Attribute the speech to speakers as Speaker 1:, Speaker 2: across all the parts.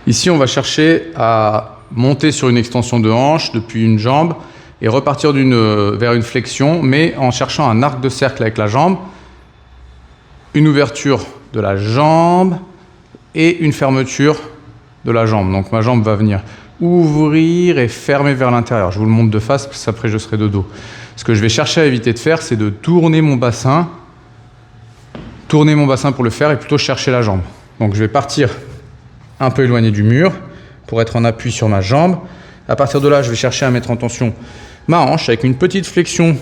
Speaker 1: Ici, on va chercher à monter sur une extension de hanche depuis une jambe et repartir vers une flexion, mais en cherchant un arc de cercle avec la jambe, une ouverture de la jambe et une fermeture de la jambe. Donc ma jambe va venir ouvrir et fermer vers l'intérieur. Je vous le montre de face, parce qu'après je serai de dos. Ce que je vais chercher à éviter de faire, c'est de tourner mon bassin pour le faire et plutôt chercher la jambe. Donc je vais partir un peu éloigné du mur pour être en appui sur ma jambe. À partir de là, je vais chercher à mettre en tension ma hanche avec une petite flexion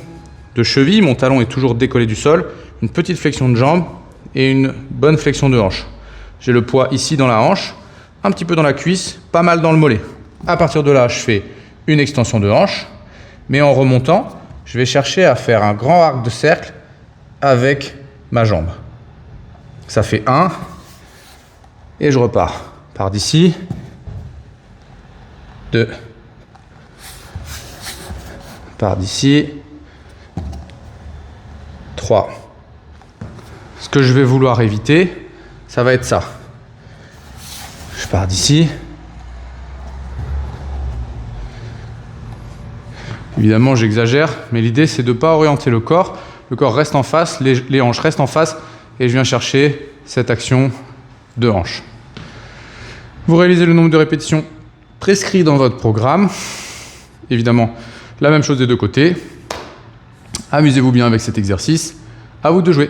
Speaker 1: de cheville. Mon talon est toujours décollé du sol. Une petite flexion de jambe et une bonne flexion de hanche. J'ai le poids ici dans la hanche, un petit peu dans la cuisse, pas mal dans le mollet. À partir de là, je fais une extension de hanche, mais en remontant, je vais chercher à faire un grand arc de cercle avec ma jambe. Ça fait 1, et je repars. Par d'ici, 2, par d'ici, 3. Ce que je vais vouloir éviter, ça va être ça. Je pars d'ici. Évidemment, j'exagère, mais l'idée, c'est de ne pas orienter le corps. Le corps reste en face, les hanches restent en face, et je viens chercher cette action de hanche. Vous réalisez le nombre de répétitions prescrit dans votre programme. Évidemment, la même chose des deux côtés. Amusez-vous bien avec cet exercice. À vous de jouer.